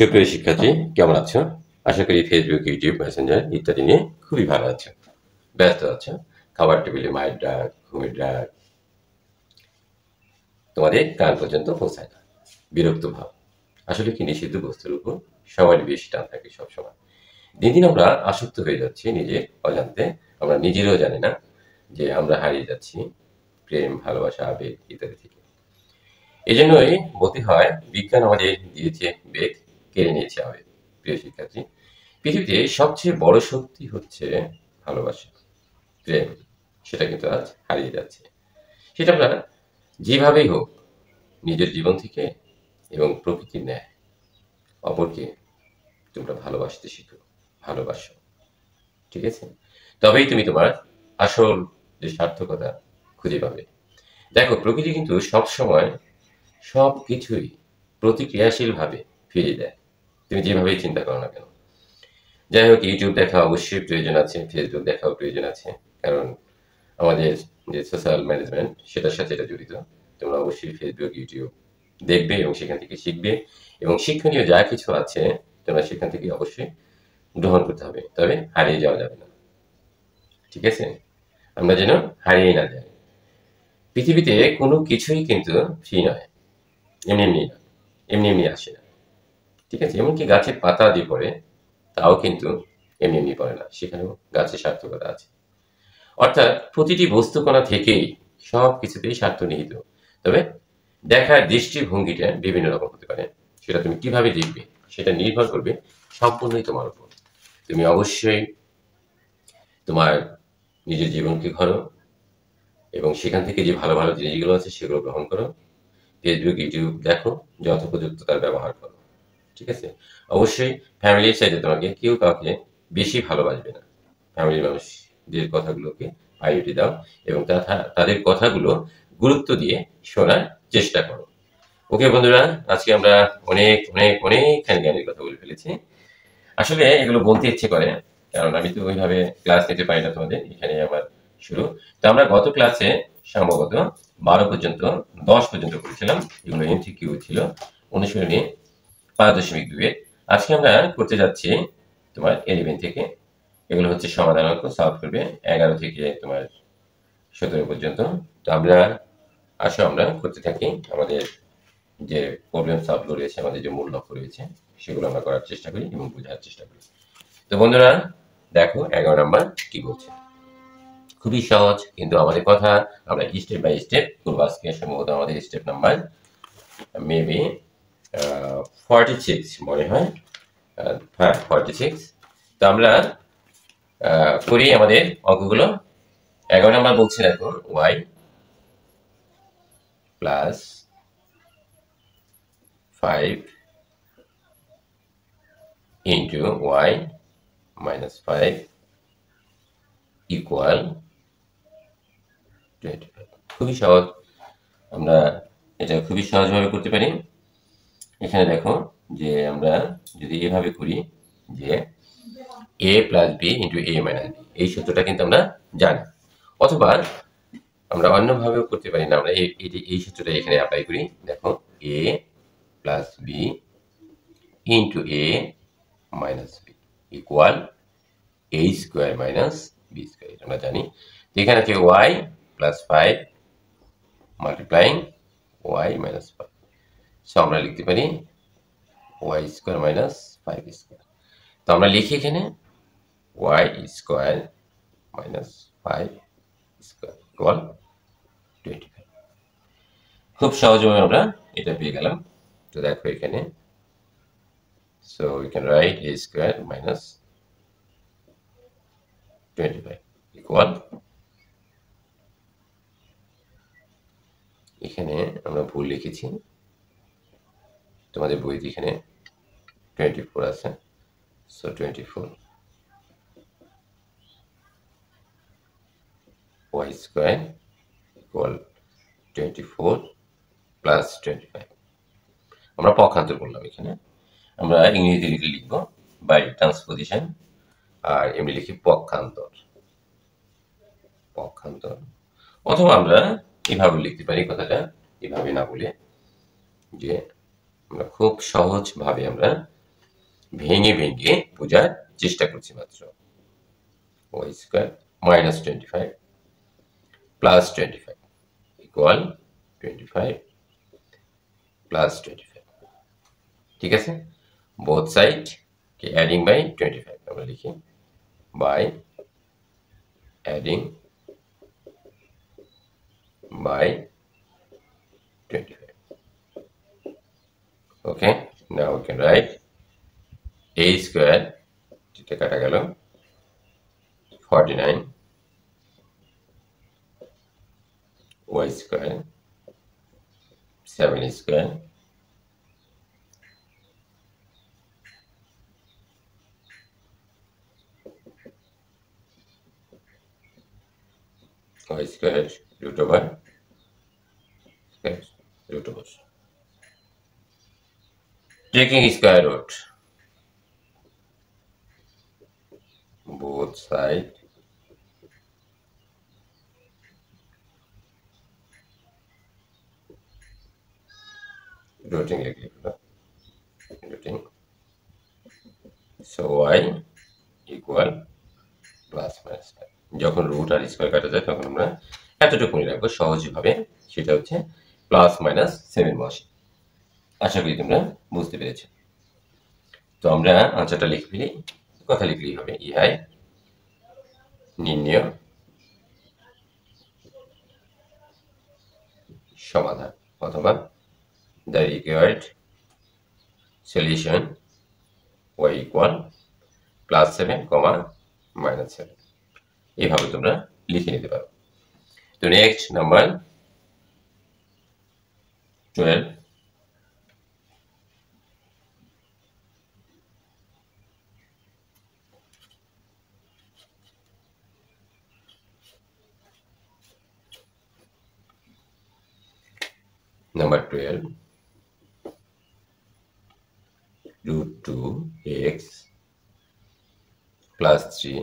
সুপ্রিয় শিক্ষার্থী, কেমন আছো? আশা করি ফেসবুক, ইউটিউব, মেসেঞ্জার ইত্যাদি নিয়ে খুবই ভালো আছো। ব্যস্ত আছো। খাবার টেবিলে মায়ের ডাক, ঘুমের ডাক তোমাদের কান পর্যন্ত পৌঁছায় না। বিরক্ত ভাব। আসলে কি নিষিদ্ধ বস্তুর উপর সবারই বেশি টান থাকে সবসময়। দিন দিন আমরা আসক্ত হয়ে যাচ্ছি নিজের অজান্তে। আমরা নিজেরাও জানি না যে আমরা হারিয়ে যাচ্ছি প্রেম, ভালোবাসা, আবেগ ইত্যাদি থেকে। এজন্যই বলতে হয় বিজ্ঞান আমাদের দিয়েছে বেগ, কেড়ে নিয়েছে আবেগ। প্রিয় শিক্ষার্থী, পৃথিবীতে সবচেয়ে বড় শক্তি হচ্ছে ভালোবাসা, প্রেম। সেটা কিন্তু আজ হারিয়ে যাচ্ছে। সেটা আমরা যেভাবেই হোক নিজের জীবন থেকে এবং প্রকৃতির ন্যায় অপরকে তোমরা ভালোবাসতে শিখো, ভালোবাসো। ঠিক আছে? তবেই তুমি তোমার আসল যে সার্থকতা খুঁজে পাবে। দেখো, প্রকৃতি কিন্তু সবসময় সব কিছুই প্রতিক্রিয়াশীলভাবে ফিরিয়ে দেয়, তুমি যেভাবেই চিন্তা করো না কেন। যাই হোক, ইউটিউব দেখা অবশ্যই প্রয়োজন আছে, ফেসবুক দেখাও প্রয়োজন আছে। কারণ আমাদের যে সোশ্যাল ম্যানেজমেন্ট সেটার সাথে এটা জড়িত। তোমরা অবশ্যই ফেসবুক, ইউটিউব দেখবে এবং সেখান থেকে শিখবে, এবং শিক্ষণীয় যা কিছু আছে তোমরা সেখান থেকে অবশ্যই গ্রহণ করতে হবে। তবে হারিয়ে যাওয়া যাবে না। ঠিক আছে? আমরা যেন হারিয়ে না যাই। পৃথিবীতে কোনো কিছুই কিন্তু ফ্রি নয়, এমনি এমনি না, এমনি এমনি আসে না। ঠিক আছে? এমনকি গাছের পাতা দিয়ে পড়ে, তাও কিন্তু এমনি এমনি পড়ে না, সেখানেও গাছের সার্থকতা আছে। অর্থাৎ প্রতিটি বস্তুকণা থেকেই সব কিছুতেই স্বার্থ নিহিত। তবে দেখার দৃষ্টিভঙ্গিটা বিভিন্ন রকম হতে পারে। সেটা তুমি কিভাবে দেখবে সেটা নির্ভর করবে সম্পূর্ণই তোমার উপর। তুমি অবশ্যই তোমার নিজের জীবনকে ঘরো এবং সেখান থেকে যে ভালো ভালো জিনিসগুলো আছে সেগুলো গ্রহণ করো। ফেসবুক, ইউটিউব দেখো, যথোপযুক্ত তার ব্যবহার করো। ঠিক আছে? অবশ্যই ফ্যামিলির চাইতে তোমাকে কেউ কাউকে বেশি ভালোবাসবে না। ফ্যামিলির মানুষদের কথাগুলোকে প্রায়োরিটি দাও এবং তাদের কথাগুলো গুরুত্ব দিয়ে শোনার চেষ্টা করো। ওকে বন্ধুরা, আজকে আমরা অনেক অনেক অনেকখানি জ্ঞানের কথা বলে ফেলেছি। আসলে এগুলো বলতে ইচ্ছে করে, কারণ আমি তো ওইভাবে ক্লাস নিতে পারি না তোমাদের, এখানে আমার শুরু। তো আমরা গত ক্লাসে সম্ভবত 12 পর্যন্ত, 10 পর্যন্ত করেছিলাম। এগুলো এমসিকিউ ছিল, অনুশীলনী 5.2। আজকে আমরা করতে যাচ্ছি তোমার 11 থেকে। এগুলো হচ্ছে সমাধান অঙ্ক, সলভ করবে 11 থেকে তোমার 17 পর্যন্ত। তো আমরা করতে থাকি আমাদের যে প্রবলেম সলভগুলো রয়েছে, আমাদের যে মূল লক্ষ্য রয়েছে সেগুলো আমরা করার চেষ্টা করি এবং বোঝার চেষ্টা করি। তো বন্ধুরা, দেখো 11 নাম্বার কি বলছে। খুবই সহজ, কিন্তু আমাদের কথা আমরা স্টেপ বাই স্টেপ করবো আজকে। সম্ভবত আমাদের স্টেপ নাম্বার মেবি 46 মনে হয়। হ্যাঁ, 46। তো আমরা করি আমাদের অঙ্কগুলো। 11 নাম্বার বলছে, দেখো y plus 5 into y minus 5 equal 25। খুবই সহজ, আমরা এটা খুবই সহজভাবে করতে পারি। এখানে দেখো যে আমরা যদি এভাবে করি যে a plus B into a minus B, এই সূত্রটা কিন্তু আমরা জানি। অথবা আমরা অন্যভাবেও করতে পারি না, আমরা এই সূত্রটা এখানে অ্যাপ্লাই করি। দেখো a plus B into a minus B equal a square minus B square, আমরা জানি। এখানে আছে y plus 5 multiplying y minus 5। So আমরা লিখতে পারি y স্কোয়ার মাইনাস 5 স্কোয়ার। তো আমরা লিখি এখানে y square minus 5 square equal 25। খুব সহজভাবে আমরা এটা পেয়ে গেলাম। তো দেখো এখানে, so we can right a square minus 25 equal, এখানে আমরা ভুল লিখেছি, তোমাদের বইতে এখানে 24 আছে। So 24 y square equal 24 plus 25। আমরা পক্ষান্তর করলাম এখানে। আমরা ইংরেজিতে লিখবো বাই ট্রান্সপোজিশন, আর এমনি লিখি পক্ষান্তর। পক্ষান্তর, অথবা আমরা এভাবে লিখতে পারি কথাটা, এভাবে না বলে, যে আমরা খুব সহজভাবে আমরা ভেঙে ভেঙে বোঝার চেষ্টা করছি মাত্র। Y square minus 25 plus 25 equal 25 plus 25। ঠিক আছে, বোথ সাইড কে অ্যাডিং বাই 25 আমরা লিখি by adding by 25. Okay, now we can write a square যেটা কাটা গেল 49 y square 7 square y square root over square root over. Taking square root, both sides rooting rooting, so y equal plus minus. যখন root আর square কাটা যায় তখন আমরা এতটুকু মনে রাখবো সহজভাবে, সেটা হচ্ছে প্লাস মাইনাস 7 বসে। আশা করি তোমরা বুঝতে পেরেছো। তো আমরা আনসারটা লিখে ফেলি, কথা লিখলেই হবে ইহাই নির্ণয় সমাধান অথবা the required solution y equal plus 7 comma minus 7, এইভাবে তোমরা লিখে নিতে পারো। তো next number 12, number 12, root 2x plus 3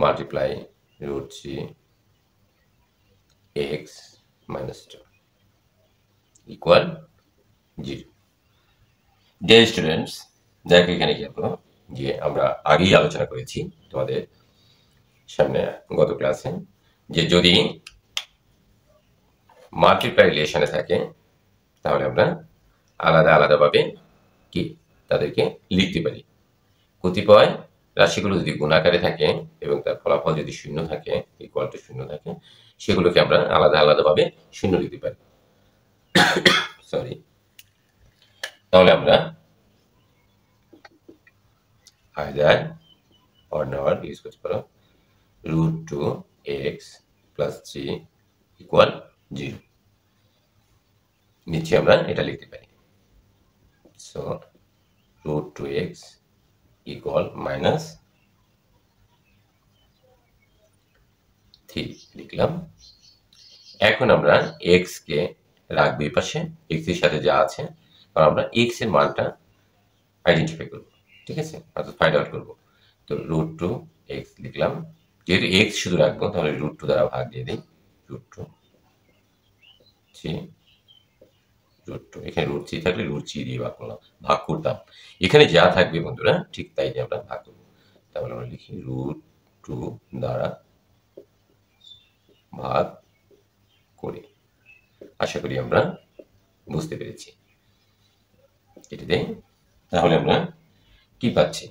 multiply root 3 x minus 2 equal 0. Dear students, দেখো এখানে কি করব যে আমরা আগেই আলোচনা করেছি তোমাদের সামনে গত ক্লাসে, যে যদি মাল্টিপ্লাই রিলেশনে থাকে তাহলে আমরা আলাদা আলাদাভাবে কি তাদেরকে লিখতে পারি। কতিপয় রাশিগুলো যদি গুণাকারে থাকে এবং তার ফলাফল যদি শূন্য থাকে, ইকুয়াল টু শূন্য থাকে, সেগুলোকে আমরা আলাদা আলাদাভাবে শূন্য লিখতে পারি। সরি, তাহলে আমরা আইদার অর নট ইউজ করতে পারো root 2x plus 3 ইকুয়াল 0। নিচে আমরা এটা লিখতে পারি, so root 2x equal minus 3 লিখলাম। এখন আমরা x কে রাখবো এই পাশে, x এর সাথে যা আছে, কারণ আমরা x এর মানটা আইডেন্টিফাই করব, ঠিক আছে, অর্থাৎ ফাইন্ড আউট করব। তো root 2x লিখলাম, যেহেতু x শুধু রাখবো তাহলে root 2 দ্বারা ভাগ দিয়ে দিই, root 2 3 root 2, এখানে root 3 থাকলে root 3 দিয়ে ভাগ করতাম। এখানে যা থাকবে বন্ধুরা ঠিক তাই দিয়ে আমরা ভাগ করব। তাহলে আমরা লিখি root 2 দ্বারা ভাগ করি। আশা করি আমরা বুঝতে পেরেছি এটাতে। তাহলে আমরা কি পাচ্ছি,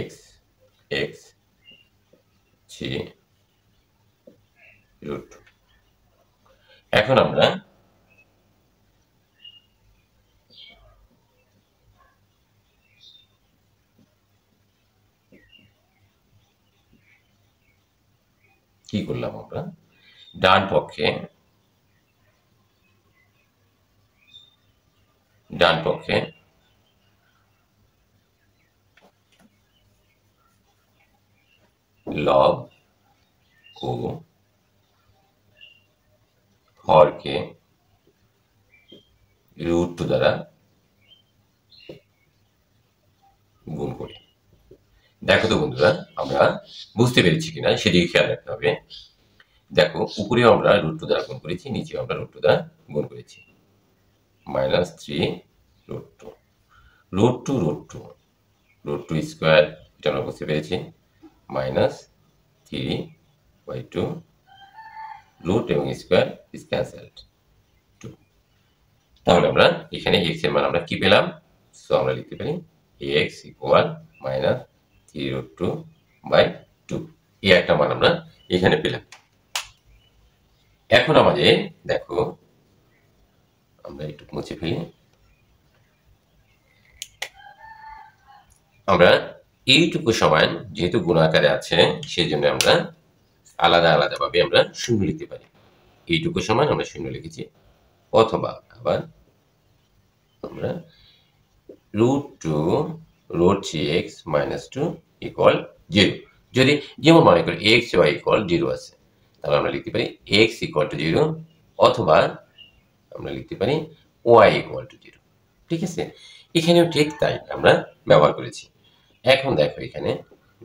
x x 3 root 2। এখন আমরা কি করলাম, আমরা ডান পক্ষে লব ও হরকে root 2 দ্বারা গুণ করি। দেখো তো বন্ধুরা আমরা বুঝতে পেরেছি কিনা সেদিকে খেয়াল রাখতে হবে। দেখো উপরেও আমরা root 2 দ্বারা গুণ করেছি, নিচেও আমরা root 2 দ্বারা গুণ করেছি, minus 3 root two root two root two root two square, এটা আমরা বুঝতে পেরেছি, মাইনাস 3/2 রুট এবং স্কোয়ার ইজ ক্যান্সেলড 2। তাহলে আমরা এখানে এক্স এর মান আমরা কি পেলাম? সো আমরা লিখতে পারি এক্স ইকুয়াল মাইনাস 3√2/2, এই একটা মান আমরা এখানে পেলাম। এখন আমাদের দেখো, আমরা একটু মুছে ফেলি, আমরা এইটুকু সমান যেহেতু গুণ আকারে আছে সেই জন্য আমরা আলাদা আলাদা ভাবে আমরা শূন্য লিখতে পারি। এইটুকু সমান আমরা শূন্য লিখেছি, অথবা আবার আমরা √2√3x - 2 ইকুয়াল 0। যদি যেমন মনে করি x y ইকুয়াল 0 আছে, তাহলে আমরা লিখতে পারি x ইকুয়াল টু 0, অথবা আমরা লিখতে পারি y ইকুয়াল টু 0। ঠিক আছে, এখানেও ঠিক তাই আমরা ব্যবহার করেছি। এখন দেখো এখানে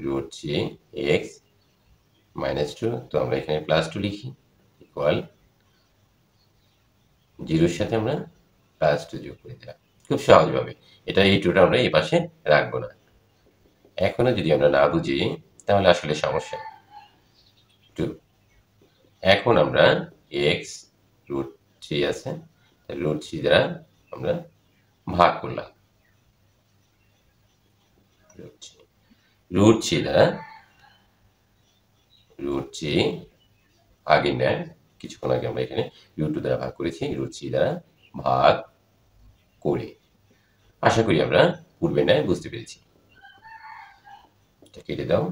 √3x - 2, তো আমরা এখানে +2 লিখি ইকুয়াল 0-এর সাথে আমরা +2 যোগ করে দিলাম খুব সহজভাবে। এটা এই 2টা আমরা এই পাশে রাখবো না। এখনো যদি আমরা না বুঝি তাহলে আসলে সমস্যা 2। এখন আমরা x √3 আছে, √3 দ্বারা আমরা ভাগ করলাম, √3 দ্বারা √3 আগে নেয়, কিছুক্ষণ আগে আমরা এখানে √2 দ্বারা ভাগ করেছি, √3 দ্বারা ভাগ করে। আশা করি আমরা পূর্বে নেয় বুঝতে পেরেছি। এটা কেটে দাও,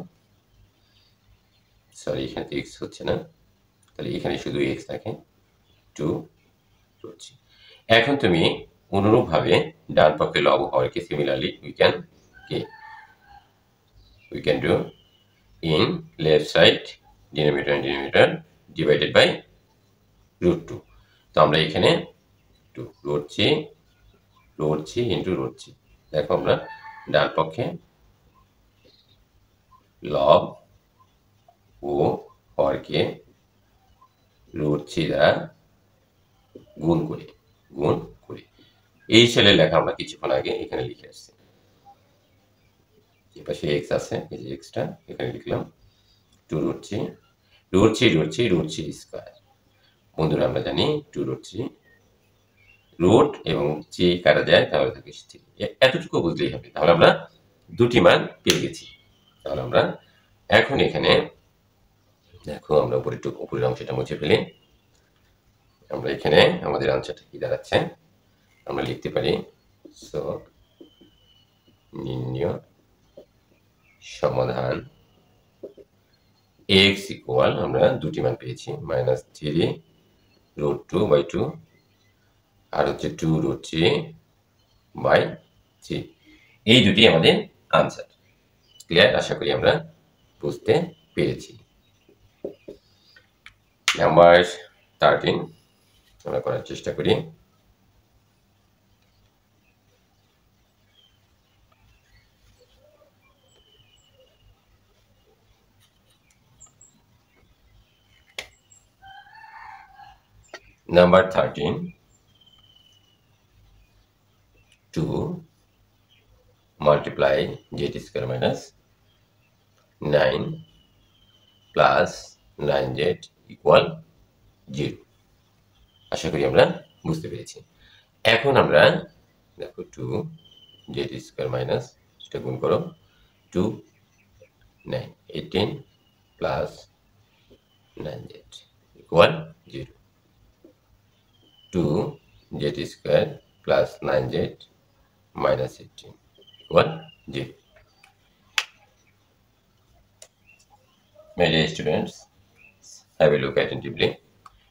সরি এখানে তো এক্স হচ্ছে না, তাহলে এখানে শুধু এক্স থাকে 2√3। এখন তুমি অনুরূপভাবে ডান পক্ষে লব হরকে similarly we can do in left side denominator and denominator divided by √2। তো আমরা এখানে √3 into √3, দেখো আমরা ডান পক্ষে লব ও হরকে √3 দ্বারা গুণ করি। এই সেলের লেখা আমরা কিছুক্ষণ আগে এখানে লিখে আসছি। এপাশে এক্স আছে, এই যে এক্সটা এখানে লিখলাম 2√3 স্কোয়ার। বন্ধুরা আমরা জানি 2√3 রুট এবং 3 কাটা যায়, তাহলে থাকে 3। এতটুকু বুঝলেই হবে, তাহলে আমরা দুটি মান পেয়ে গেছি। তাহলে আমরা এখন এখানে দেখো, আমরা উপরের অংশটা মুছে ফেলি। আমরা এখানে আমাদের আনসারটা কি দাঁড়াচ্ছে আমরা লিখতে পারি, সো নির্ণয় সমাধান x ইকুয়াল, আমরা দুটি মান পেয়েছি, -3√2/2 আর হচ্ছে 2√3/3। এই দুটি আমাদের আনসার। ক্লিয়ার? আশা করি আমরা বুঝতে পেরেছি। নাম্বার 13 আমরা করার চেষ্টা করি। Number 13, 2 multiply z square minus 9 plus 9z equal 0। আশা করি আমরা বুঝতে পেরেছি। এখন আমরা দেখো 2z square minus, সেটা গুণ করো 2 9 18 plus 9z equal 0। 2z square plus 9z minus 18 equal 0। My dear students, have a look attentively.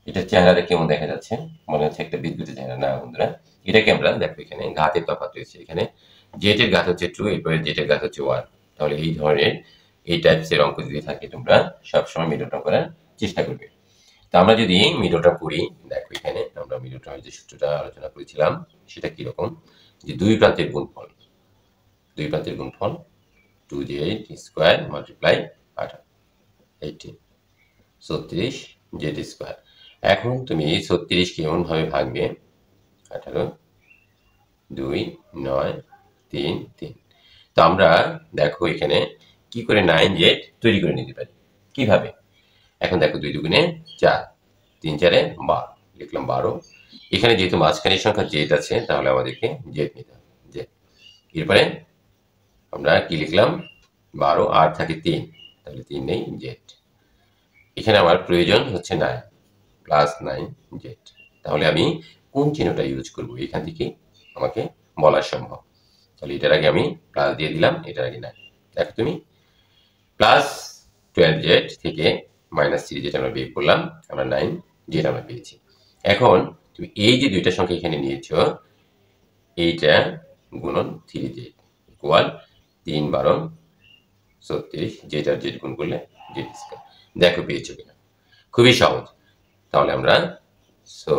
এটা চেহারাটা কেমন দেখা যাচ্ছে? মনে হচ্ছে একটা বিদ্যুতের চেহারা? না বন্ধুরা, এটাকে আমরা দেখো এখানে ঘাতের তফাৎ রয়েছে। এখানে জেড এর ঘাত হচ্ছে 2, এরপরে জেড এর ঘাত হচ্ছে 1। তাহলে এই ধরনের এই টাইপসের অঙ্ক যদি থাকে তোমরা সবসময় মিডল টার্ম করার চেষ্টা করবে। তো আমরা যদি মিডল টার্ম করি, দেখো এখানে আমরা মিডল টার্মের যে সূত্রটা আলোচনা করেছিলাম সেটা কি রকম, যে দুই প্রান্তের গুণফল 2z square multiply 18 36z square. এখন তুমি 36 কে এমন ভাবে ভাগবে 18 2 9 3 3। তো আমরা দেখো এখানে কি করে 9z তৈরি করে নিতে পারি, কিভাবে? এখন দেখো 2 দুগুণে 4, 3 4 12, লিখলাম 12। এখানে যেহেতু মাঝখানের সংখ্যা z আছে তাহলে আমাদেরকে z নিতে হবে, z। এরপরে আমরা কি লিখলাম, 12 আর থাকে 3, তাহলে 3 নেই, z। এখানে আমার প্রয়োজন হচ্ছে 9, প্লাস 9z। তাহলে আমি কোন চিহ্নটা ইউজ করব এখান থেকে আমাকে বলা সম্ভব। তাহলে এটার আগে আমি প্লাস দিয়ে দিলাম, এটার আগে 9। দেখো তুমি প্লাস 12z থেকে মাইনাস 3 যেটা আমরা বের করলাম, আমরা 9 যেটা আমরা পেয়েছি। এখন তুমি এই যে দুইটা সংখ্যা এখানে নিয়েছো, এইটা গুণন 3z ইকুয়াল 3 12 36, যেটার জেড গুণ করলে জেড স্কয়ার। দেখো পেয়েছো কিনা, খুবই সহজ। তাহলে আমরা so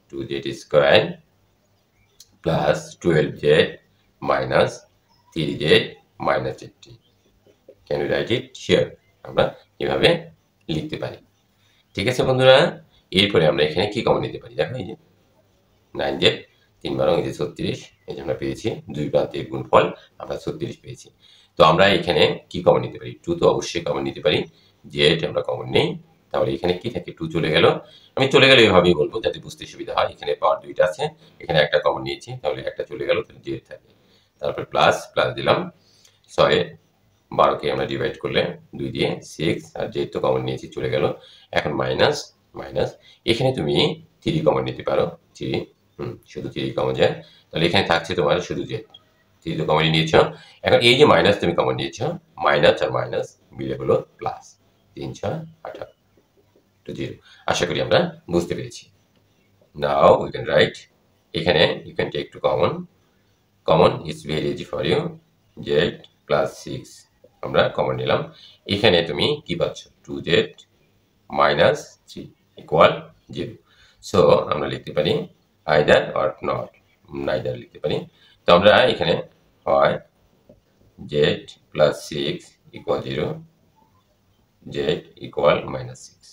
2z square plus 12z minus 3z minus 80, can you write it here? আমরা এভাবে লিখতে পারি। ঠিক আছে বন্ধুরা, এরপরে আমরা এখানে কি কমন নিতে পারি? দেখো এই যে 9z 3 12 এই যে 36, এই যে আমরা পেয়েছি দুই প্রান্তের গুণফল, আমরা 36 পেয়েছি। তো আমরা এখানে কি কমন নিতে পারি? 2 তো অবশ্যই কমন নিতে পারি, z আমরা কমন নেই। তাহলে এখানে কি থাকে? 2 চলে গেল। আমি চলে গেলে এভাবেই বলবো যাতে বুঝতে সুবিধা হয়। এখানে পাওয়ার দুইটা আছে, এখানে একটা কমন নিয়েছি, তাহলে একটা চলে গেল, তাহলে z থাকে। তারপর প্লাস প্লাস দিলাম, 6 12কে আমরা ডিভাইড করলে 2 দিয়ে 6, আর যেহেতু তো কমন নিয়েছি চলে গেল। এখন মাইনাস মাইনাস, এখানে তুমি 3 কমন নিতে পারো, 3 শুধু 3 কমন যায়। তাহলে এখানে থাকছে তোমার শুধু z, 3 তো কমনই নিয়েছ। এখন এই যে মাইনাস তুমি কমন নিয়েছ, মাইনাস আর মাইনাস মিলে হলো প্লাস, 3 6 18 টু 0। আশা করি আমরা বুঝতে পেরেছি। নাও উই ক্যান রাইট, এখানে you can take two common, common is very easy for you, z plus 6 আমরা কমন নিলাম। এখানে তুমি কি পাচ্ছ? 2z minus 3 equal 0। সো আমরা লিখতে পারি আইদার অর নট, নাইদার লিখতে পারি। তো আমরা এখানে হয় z plus 6 equal 0, z equal minus 6,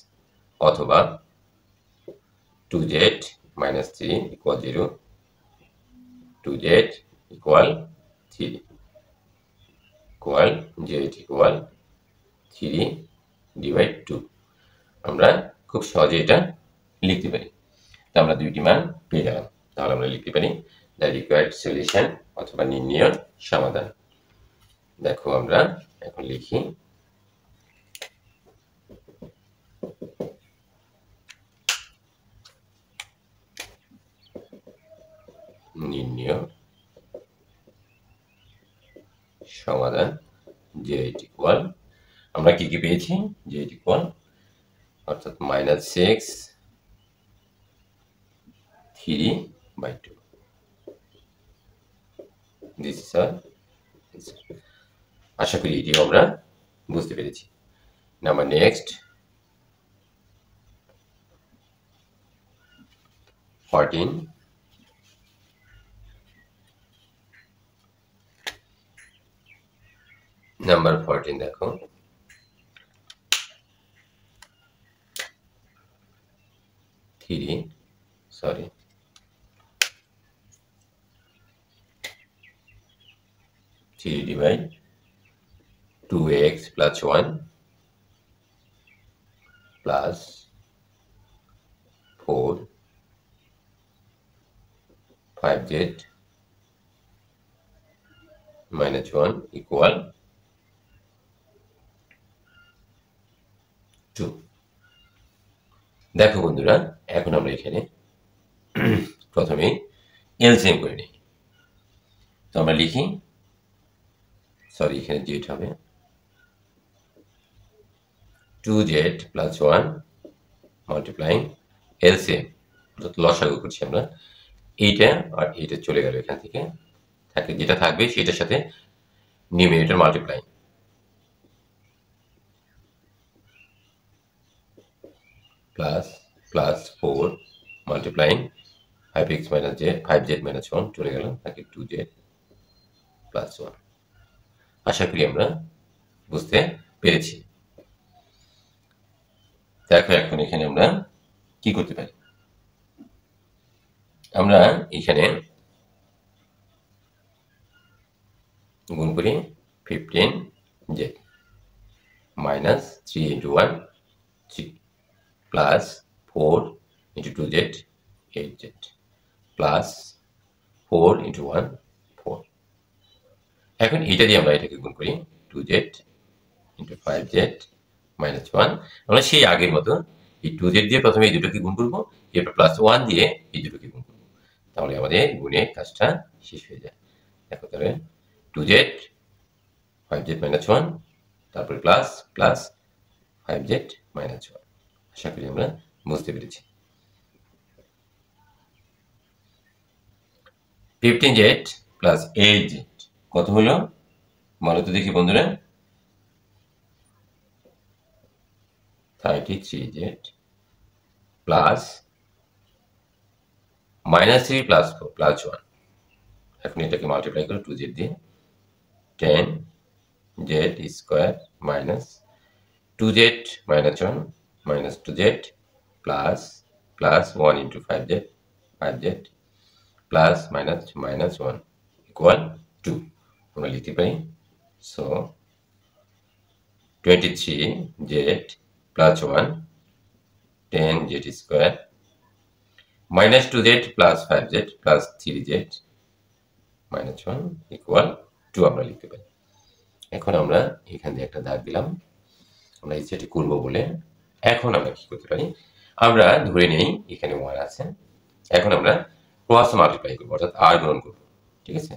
অথবা 2z minus 3 equal 0, 2z equal 3 equal z equal 3 divide 2। আমরা খুব সহজে এটা লিখতে পারি। তো আমরা দুইটি মান পেয়ে গেলাম। তাহলে আমরা লিখতে পারি দ্য রিকোয়ার্ড সলিউশন, অথবা নির্ণয় সমাধান। দেখো আমরা এখন লিখি নির্ণয় সমাধান, z ইকুয়াল, আমরা কি কি পেয়েছি? z ইকুয়াল অর্থাৎ মাইনাস 6 3/2, দিস ইজ আর। আশা করি এটিও আমরা বুঝতে পেরেছি। নাম্বার নেক্সট 14, নাম্বার 14 দেখো, sorry 3 divide 2x plus 1 plus 4 5z minus 1 equal 2। দেখো বন্ধুরা, এখন আমরা এখানে প্রথমে এলসিএম করে নিই। তো আমরা লিখি, সরি এখানে z হবে 2z plus 1 multiplying এলসিএম, অর্থাৎ লসাগু করছি আমরা। এইটা আর এইটা চলে গেল, এখান থেকে থাকে যেটা থাকবে সেটার সাথে numerator multiply, plus plus 4 multiplying 5x minus j 5z minus 1 চলে গেল, থাকে 2z প্লাস 1। আশা করি আমরা বুঝতে পেরেছি। দেখো এখন এখানে আমরা কি করতে পারি? আমরা এখানে গুণ করি 15z minus 3 into 1 3 plus 4 into 2z 8z plus 4 into 1 4। এখন এটা দিয়ে আমরা এটাকে গুণ করি 2z ইন্টু 5z মাইনাস 1। আমরা সেই আগের মতো এই 2z দিয়ে প্রথমে এই দুটোকে গুণ করবো, এরপর প্লাস 1 দিয়ে এই দুটোকে গুণ করবো, তাহলে আমাদের গুণের কাজটা শেষ হয়ে যায়। দেখো তাহলে 2z 5z মাইনাস 1, তারপরে প্লাস প্লাস 5z মাইনাস 1। আশা করি আমরা বুঝতে পেরেছি। 15z প্লাস 8z কত হলো বলো তো দেখি বন্ধুরা? 33z plus minus 3 plus 4 plus 1। এখন এটাকে মাল্টিপ্লাই করো 2z দিয়ে, 10z square minus 2z minus 1 minus 2z plus plus 1 into 5z 5z plus minus minus 1 equal 2 আমরা লিখতে পারি। So 23z plus 1 10z square minus 2z plus 5z plus 3z minus 1 equal 2 আমরা লিখতে পারি। এখন আমরা এখান দিয়ে একটা দাগ দিলাম, আমরা এই সেটি করবো বলে। এখন আমরা কি করতে পারি, আমরা ধরে নেই এখানে 1 আছে, এখন আমরা ক্রস মাল্টিপ্লাই করবো অর্থাৎ আর গ্রহণ করবো, ঠিক আছে?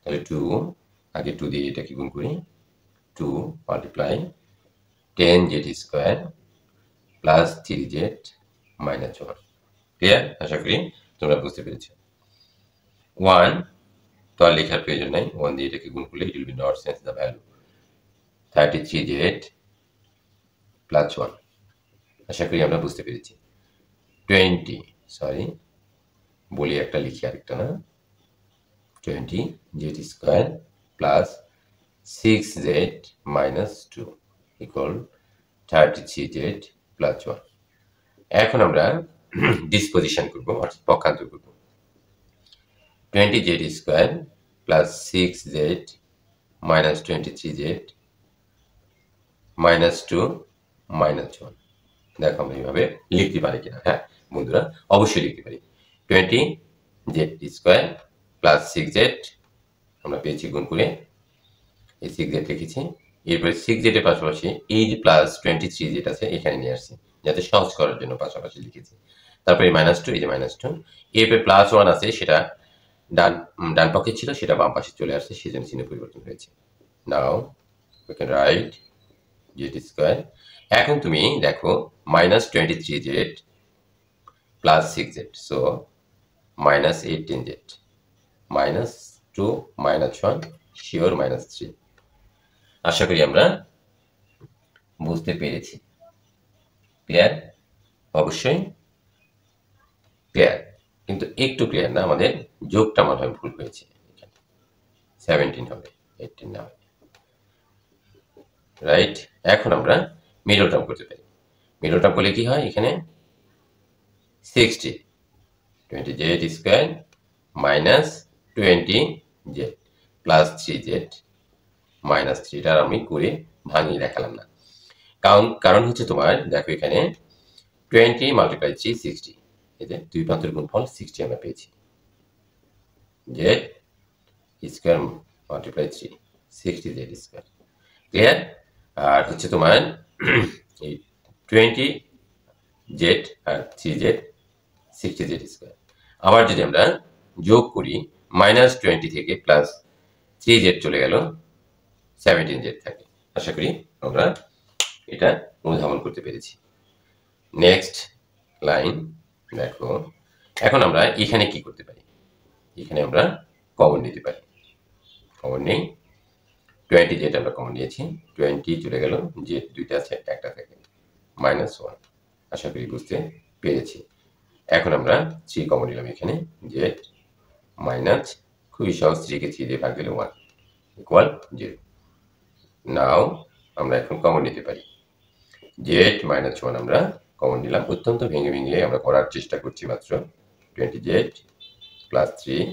তাহলে 2 আগে 2 দিয়ে এটাকে গুণ করি, 2 multiply 10z square plus 3z minus 1। Clear? আশা করি তোমরা বুঝতে পেরেছো। 1 তো আর লেখার প্রয়োজন নাই, 1 দিয়ে এটাকে গুণ করলে it will be not change the value 33z plus 1। আশা করি আমরা বুঝতে পেরেছি। 20 সরি বলি একটা লিখি আরেকটা না, 20z square plus 6z minus 2 equal 33z plus 1। এখন আমরা ডিসপোজিশন করবো অর্থাৎ পক্ষান্তর করবো। 20z square plus 6z minus 23z minus 2 minus 1। দেখো আমরা এইভাবে লিখতে পারি কিনা। হ্যাঁ বন্ধুরা অবশ্যই লিখতে পারি। 20z স্কোয়ার প্লাস 6z আমরা পেয়েছি গুণ করে, এই 6z লিখেছি, এরপরে 6z এর পাশাপাশি এই যে প্লাস 23z আছে এখানে নিয়ে আসছি যাতে সহজ করার জন্য পাশাপাশি লিখেছি। তারপরে মাইনাস 2, এই যে মাইনাস 2, এরপরে প্লাস 1 আছে, সেটা ডান পক্ষে ছিল, সেটা বাম পাশে চলে আসছে, সেজন্য চিহ্ন পরিবর্তন হয়েছে। নাও we can write z square. এখন তুমি দেখো minus 23z plus 6z, so minus 18z minus 2 minus 1 sure minus 3। আশা করি আমরা বুঝতে পেরেছি। ক্লিয়ার? অবশ্যই ক্লিয়ার, কিন্তু একটু ক্লিয়ার না, আমাদের যোগটা মনে হয় ভুল হয়েছে, 17 হবে 18 না হবে, রাইট? এখন আমরা মিডল টার্ম করতে পারি। মিডল টার্ম করলে কি হয়, এখানে 60 20z square minus 20z plus 3z minus 3টা আমি করে ভাঙিয়ে দেখালাম না, কারণ হচ্ছে তোমার দেখো এখানে 20 মাল্টিপ্লাই 3 60, এই যে দুই প্রান্তের গুণফল 60 আমরা পেয়েছি। z square multiply 3 60z square. Clear? আর হচ্ছে তোমার এই 20z আর 3z 60z স্কোয়ার। আবার যদি আমরা যোগ করি মাইনাস 20 থেকে প্লাস 3z চলে গেল 17z থাকে। আশা করি আমরা এটা অনুধাবন করতে পেরেছি। নেক্সট লাইন দেখো, এখন আমরা এখানে কি করতে পারি, এখানে আমরা কমন নিতে পারি। কমন নেই, 20z আমরা কমন নিয়েছি, 20 চলে গেল, z দুইটা আছে একটা থাকে, মাইনাস 1। আশা করি বুঝতে পেরেছি। এখন আমরা 3 কমন নিলাম এখানে, z মাইনাস, খুবই সহজ, 3 কে 3 দিয়ে ভাগ দিলে 1 ইকুয়াল 0। নাও আমরা এখন কমন নিতে পারি, z মাইনাস 1 আমরা কমন নিলাম, অত্যন্ত ভেঙে ভেঙে আমরা করার চেষ্টা করছি মাত্র। 20z plus 3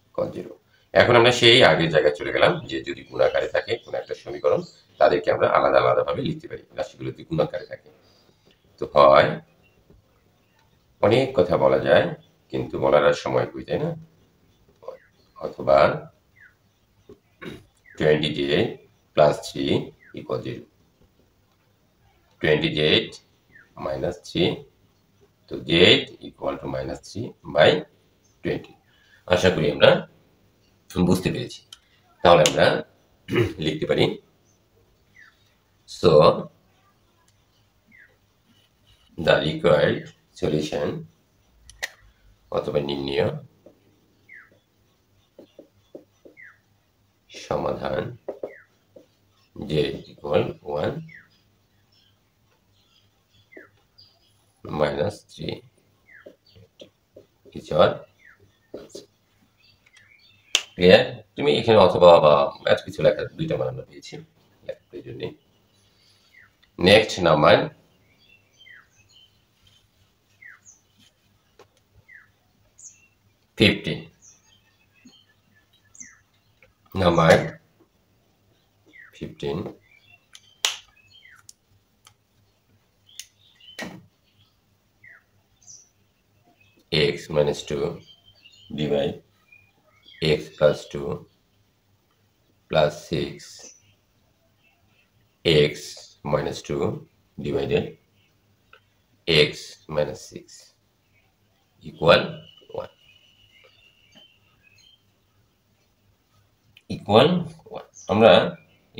equal 0। এখন আমরা সেই আগের জায়গায় চলে গেলাম যে যদি গুণাকারে থাকে কোন একটা সমীকরণ তাদেরকে আমরা আলাদা আলাদাভাবে লিখতে পারি রাশিগুলো যদি গুণাকারে থাকে। তো হয় অনেক কথা বলা যায় কিন্তু বলার আর সময় কই, তাই না? অথবা 28 plus 3 equal 0, 28 minus 3, তো z equal to minus 3 by 20। আশা করি আমরা বুঝতে পেরেছি। তাহলে আমরা লিখতে পারি so the required solution অথবা নির্ণয় সমাধান z equal 1 minus 3 is our clear? তুমি এখানে অথবা বা এত কিছু লেখা দুইটা মান আমরা পেয়েছি, লেখার প্রয়োজন নেই। Next number 15, number 15 x minus 2 divide x plus 2 plus 6 x minus 2 divided x minus 6 equal 1 equal 1। আমরা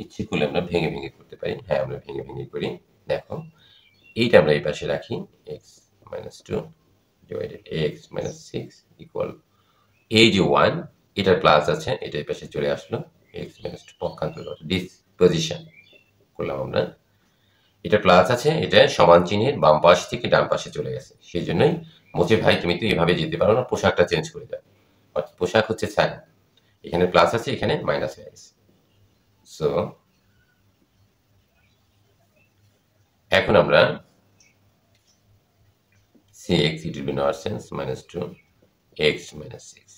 ইচ্ছে করলে আমরা ভেঙে ভেঙে করতে পারি। হ্যাঁ, আমরা ভেঙে ভেঙে করি। দেখো এইটা আমরা এই পাশে রাখি x minus 2 divided x minus 6 equal এই যে 1 এটার প্লাস আছে এটা এই পাশে চলে আসলো x minus 2 পক্ষান্তর ডিসপোজিশন করলাম আমরা। এটা প্লাস আছে এটা সমান চিহ্নের বাম পাশ থেকে ডান পাশে চলে গেছে, সেই জন্যই বলছে ভাই তুমি তো এভাবে যেতে পারো না, পোশাকটা চেঞ্জ করে দাও। অর্থাৎ পোশাক হচ্ছে সাইন, এখানে প্লাস আছে এখানে মাইনাস হয়ে গেছে। সো এখন আমরা 6 it will be nonsense minus 2 x minus 6।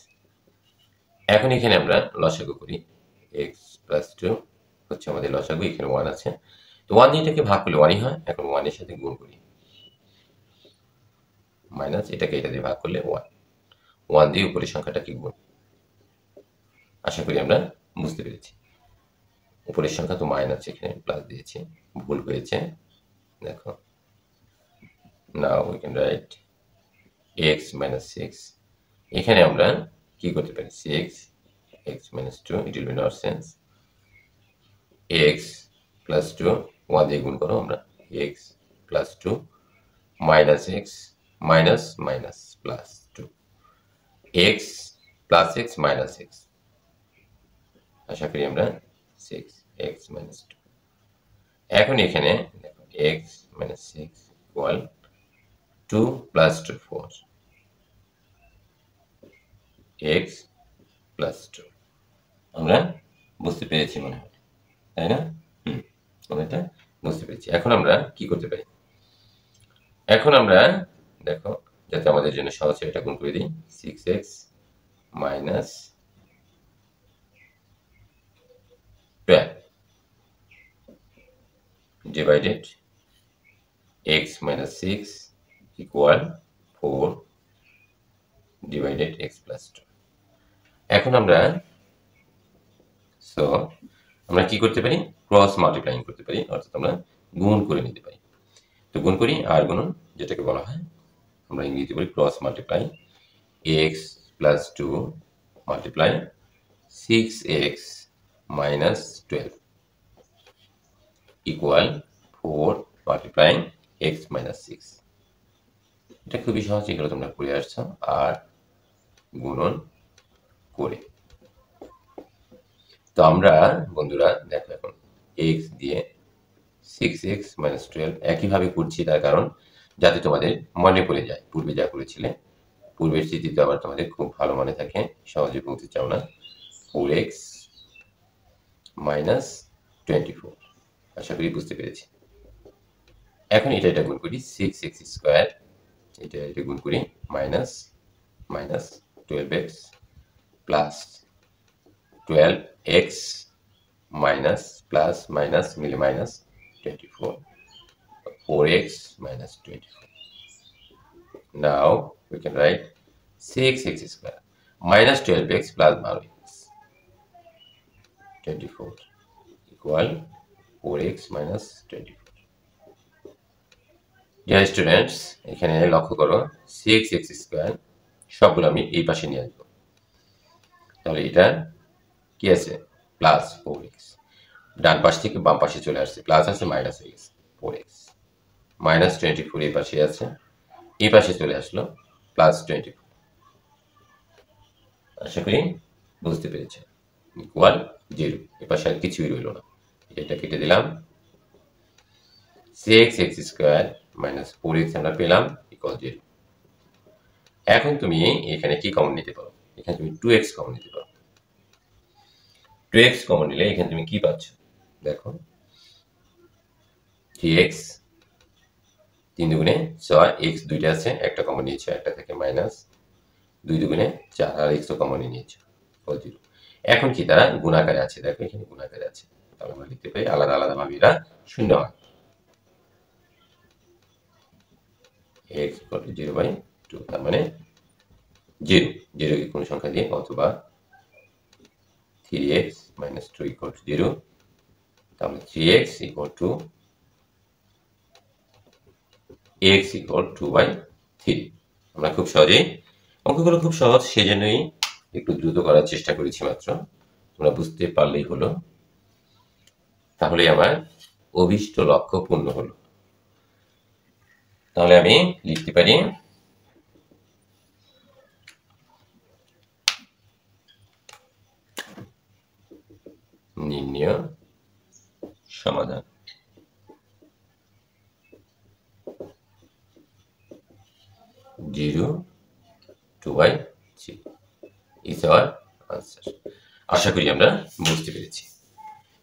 এখন এখানে আমরা লসাগু করি, x plus 2 হচ্ছে আমাদের লসাগু, এখানে 1 আছে, তো 1 দিয়ে এটাকে ভাগ করলে 1ই হয়। এখন 1 এর সাথে গুণ করি, মাইনাস এটাকে এটা দিয়ে ভাগ করলে 1, 1 দিয়ে উপরের সংখ্যাটাকে গুণ। আশা করি আমরা বুঝতে পেরেছি। উপরের সংখ্যা তো মাইনাস, এখানে প্লাস দিয়েছি, ভুল হয়েছে। দেখো নাও we can right x minus 6। এখানে আমরা কি করতে পারি 6 x minus 2 it will be nonsense x plus 2 1 দিয়ে গুণ করো আমরা x plus 2 minus x minus minus plus 2 x plus x minus x। আশা করি আমরা 6x minus 2। এখন এখানে দেখো x minus 6 equal 2 plus 2 4 x plus 2। আমরা বুঝতে পেরেছি মনে হয়, তাই না? আমরা এটা বুঝতে পেরেছি। এখন আমরা কি করতে পারি, এখন আমরা দেখো যাতে আমাদের জন্য সহজ হয় এটা গুণ করে দিই 6x minus 12 divided x minus 6 equal 4 divided x plus 2। এখন আমরা আমরা কি করতে পারি ক্রস মাল্টিপ্লাইং করতে পারি, অর্থাৎ আমরা গুণ করে নিতে পারি। তো গুণ করি আর গুণন যেটাকে বলা হয় আমরা ইংরেজিতে বলি cross multiply, x plus 2 multiply 6x minus 12 equal 4 multiplying x minus 6। এটা খুবই সহজ, এগুলো তোমরা করে আসছো আর গুণন করে। তো আমরা বন্ধুরা দেখো এখন x দিয়ে 6x minus 12 একইভাবে করছি, তার কারণ যাতে তোমাদের মনে পড়ে যায় পূর্বে যা করেছিলে, পূর্বের স্মৃতিতে আবার তোমাদের খুব ভালো মনে থাকে, সহজে বলতে চাও না। 4x minus 24। আশা করি বুঝতে পেরেছি। এখন এটা গুণ করি 6x স্কোয়ার, এটা গুণ করি minus minus 12x plus 12x minus plus minus মিলে minus 24, 4x minus 24. Now we can write 6x square minus 12x plus 12x 24 equal 4x minus 24. Dear students, এখানে লক্ষ্য করো 6x স্কোয়ার সবগুলো আমি এই পাশে নিয়ে আসবো। তাহলে এটা কি আছে প্লাস 4x, ডান পাশ থেকে বাম পাশে চলে আসছে, প্লাস আছে মাইনাস হয়ে গেছে 4x মাইনাস 24 এই পাশে আছে, এই পাশে চলে আসলো প্লাস 24। আশা করি বুঝতে পেরেছে। ইকুয়াল 0, এ পাশে আর কিছুই রইল না, এটা কেটে দিলাম। 6x স্কোয়ার মাইনাস 4x আমরা পেলাম ইকুয়াল 0। এখন তুমি এখানে কি কমন নিতে পারো? এখানে তুমি 2x কমন নিতে পারো। 2x কমন নিলে এখানে তুমি কি পাচ্ছ দেখো, 3x 3 দুগুণে 6, x দুইটা আছে, একটা কমন নিয়েছো, একটা থেকে মাইনাস 2 দুগুণে 4, আর x তো কমন নিয়েছো ইকুয়াল 0। এখন কি তারা গুণাকারে আছে, দেখো এখানে গুণাকারে আছে, তাহলে আমরা লিখতে পারি আলাদা আলাদা ভাবে এরা শূন্য হয়। x equal to 0/2, তার মানে 0 0 কে কোনো সংখ্যা দিয়ে, অথবা 3x minus 2 equal to 0, তাহলে 3x equal to x equal 2/3। আমরা খুব সহজেই, অঙ্কগুলো খুব সহজ, সেজন্যই একটু দ্রুত করার চেষ্টা করেছি মাত্র, তোমরা বুঝতে পারলেই হলো। তাহলে আমার অভীষ্ট লক্ষ্য পূর্ণ হলো। তাহলে আমি লিখতে পারি নির্ণয় সমাধান। Zero 2/3 is our answer। আশা করি আমরা বুঝতে পেরেছি।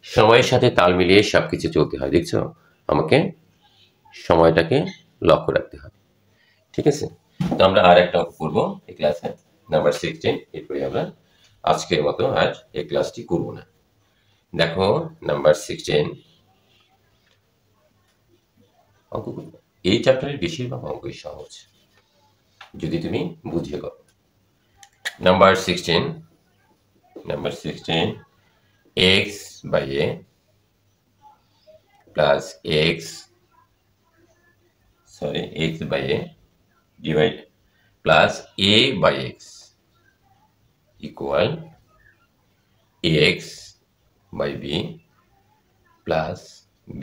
সময়ের সাথে তাল মিলিয়ে সবকিছু চলতে হয়, দেখছো, আমাকে সময়টাকে লক্ষ্য রাখতে হয়, ঠিক আছে। তো আমরা আর একটা অঙ্ক করবো এই ক্লাসে, নাম্বার 16। এরপরে আমরা আজকের মতো আর এই ক্লাসটি করব না। দেখো নাম্বার 16 অঙ্ক করবো। এই চ্যাপ্টারের বেশিরভাগ অঙ্কই সহজ যদি তুমি বুঝে করো। Number 16 x by a plus x by a divide plus a by x equal ax by b plus b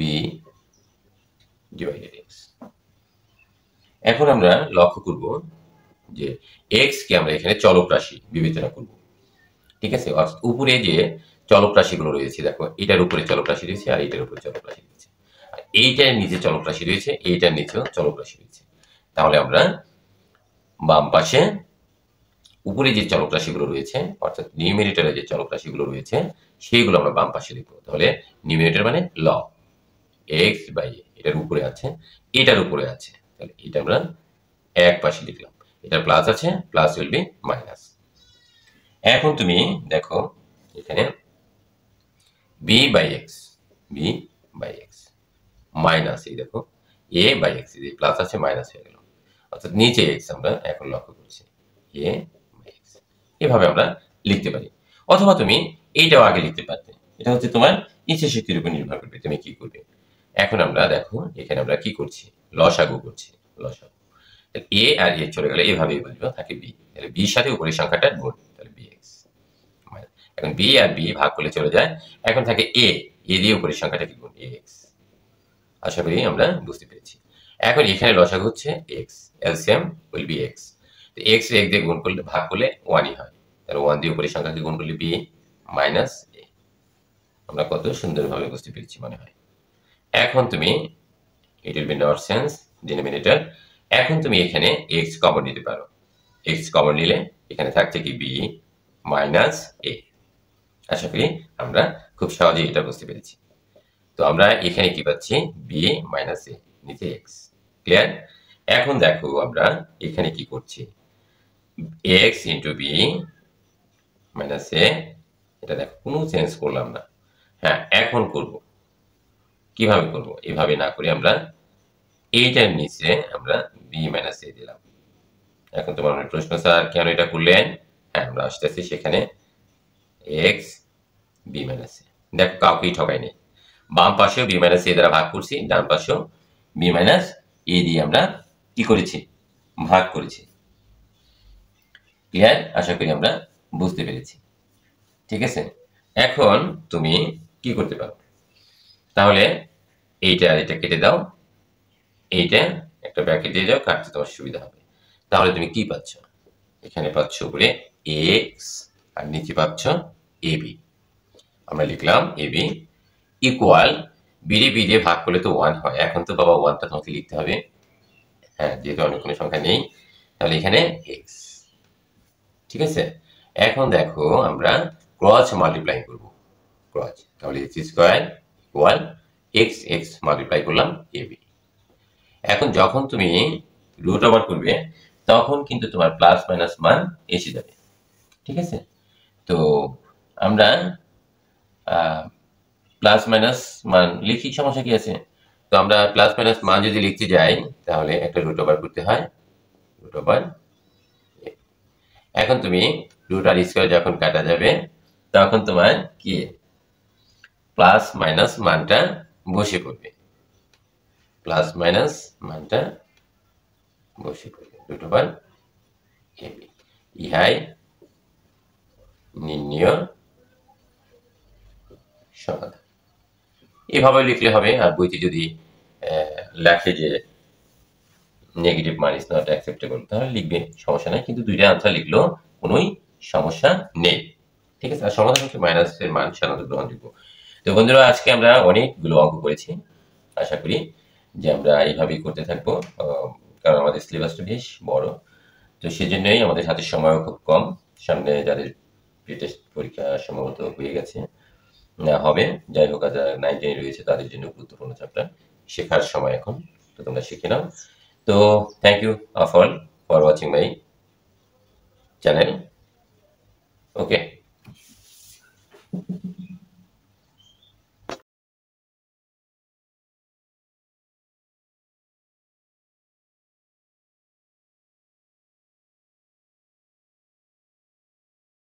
divided x। এখন আমরা লক্ষ্য করব যে x কে আমরা এখানে চলক রাশি বিবেচনা করব, ঠিক আছে। উপরে যে চলক রাশিগুলো রয়েছে, দেখো এটার উপরে চলক রাশি রয়েছে, আর এইটার উপরে চলক রাশি রয়েছে, আর এইটার নিচে চলক রাশি রয়েছে, এইটার নিচেও চলক রাশি রয়েছে। তাহলে আমরা বাম পাশে উপরে যে চলক রাশিগুলো রয়েছে, অর্থাৎ নিউমেরেটরে যে চলক রাশিগুলো রয়েছে, সেইগুলো আমরা বাম পাশে লিখবো। তাহলে নিউমেরেটর মানে লব, x বাই a এটার উপরে আছে, এটার উপরে আছে, তাহলে এটা আমরা এক পাশে লিখলাম। এটা প্লাস আছে, প্লাস উইল বি মাইনাস। এখন তুমি দেখো এখানে b বাই এক্স মাইনাস, এই দেখো a বাই এক্স, এই প্লাস আছে মাইনাস হয়ে গেল, অর্থাৎ নিচে x আমরা এখন লক্ষ্য করছি a বাই এক্স। এভাবে আমরা লিখতে পারি, অথবা তুমি এইটাও আগে লিখতে পারতে। এটা হচ্ছে তোমার ইচ্ছা শক্তির উপর নির্ভর করবে তুমি কি করবে। এখন আমরা দেখো এখানে আমরা কি করছি, লসাগু করছি। লসাগু a আর a চলে গেলে এভাবেই বলবো, থাকে b, তাহলে b এর সাথে উপরের সংখ্যাটা গুণ, তাহলে bx। এখন b আর b ভাগ করলে চলে যায়, এখন থাকে a দিয়ে উপরের সংখ্যাটা কি গুণ, ax। আশা করি আমরা বুঝতে পেরেছি। এখন এখানে লসাগু হচ্ছে x, এলসিয়াম উইল বি x। তো x এর 1 দিয়ে গুণ করলে, ভাগ করলে 1ই হয়, তাহলে 1 দিয়ে উপরের সংখ্যাকে গুণ করলে b মাইনাস a। আমরা কত সুন্দরভাবে বুঝতে পেরেছি মনে হয়। এখন তুমি it will be not sense denominator, এখন তুমি এখানে x কমন নিতে পারো। x কমন নিলে এখানে থাকছে কি b মাইনাস a। আশা করি আমরা খুব সহজেই এটা বুঝতে পেরেছি। তো আমরা এখানে কি পাচ্ছি, b মাইনাস a, নিচে x। ক্লিয়ার? এখন দেখো আমরা এখানে কি করছি, x into b minus a এটা দেখো কোনো চেঞ্জ করলাম না। হ্যাঁ, এখন করব। কিভাবে করব? এভাবে না করে আমরা এইটার নিচে আমরা বি মাইনাস এ দিলাম। এখন তোমার অনেক প্রশ্ন, স্যার কেন এটা করলেন? হ্যাঁ, আমরা আসতেছি সেখানে। এক্স বি মাইনাস এ, দেখো কাউকেই ঠকাই নেই। বাম পাশেও বি মাইনাস এ দ্বারা ভাগ করছি, ডান পাশেও বি মাইনাস এ দিয়ে আমরা কি করেছি? ভাগ করেছি। ক্লিয়ার? আশা করি আমরা বুঝতে পেরেছি। ঠিক আছে, এখন তুমি কি করতে পারো? তাহলে এইটা আর এটা কেটে দাও, এইটা একটা ব্র্যাকেট দিয়ে যাও, কাটতে তোমার সুবিধা হবে। তাহলে তুমি কি পাচ্ছ? এখানে পাচ্ছ উপরে এক্স আর নিচে পাচ্ছ এবি। আমরা লিখলাম এবি ইকুয়াল বি দিয়ে ভাগ করলে তো 1 হয়। এখন তো বাবা 1টা তোমাকে লিখতে হবে। হ্যাঁ, যেহেতু অন্য কোনো সংখ্যা নেই, তাহলে এখানে এক্স। ঠিক আছে, এখন দেখো আমরা ক্রস মাল্টিপ্লাই করব। ক্রস, তাহলে x square equal x x multiply করলাম এবি। এখন যখন তুমি রুট ওভার করবে তখন কিন্তু তোমার প্লাস মাইনাস মান এসে যাবে। ঠিক আছে, তো আমরা প্লাস মাইনাস মান লিখি, সমস্যা কি আছে? তো আমরা প্লাস মাইনাস মান যদি লিখতে যাই তাহলে একটা রুট ওভার করতে হয়, রুট ওভার। এখন তুমি রুট আর স্কোয়ার যখন কাটা যাবে তখন তোমার কি প্লাস মাইনাস মানটা বসে পড়বে, প্লাস মাইনাস মানটা বসে পড়বে রুট ওভার এবি। ইহাই নির্ণয় সমাধান। এভাবে লিখলে হবে। আর বইতে যদি লেখে যে নেগেটিভ মান ইজ নট অ্যাকসেপ্টেবল তাহলে লিখবে, সমস্যা নাই, কিন্তু দুইটা আনসার লিখলেও কোনোই সমস্যা নেই। ঠিক আছে, আর সমাধান হচ্ছে মাইনাসের মান সাধারণত গ্রহণযোগ্য। তো বন্ধুরা, আজকে আমরা অনেকগুলো অঙ্ক করেছি। আশা করি যে আমরা এইভাবেই করতে থাকবো, কারণ আমাদের সিলেবাসটা বেশ বড়। তো সেজন্যই আমাদের হাতে সময়ও খুব কম। সামনে যাদের প্রি-টেস্ট পরীক্ষা সম্ভবত হয়ে গেছে, না হবে, যাই হোক, যারা 9-10 রয়েছে তাদের জন্য গুরুত্বপূর্ণ চ্যাপ্টার, শেখার সময় এখন। তো তোমরা শিখে নাও। তো thank you of all for watching my channel. Okay.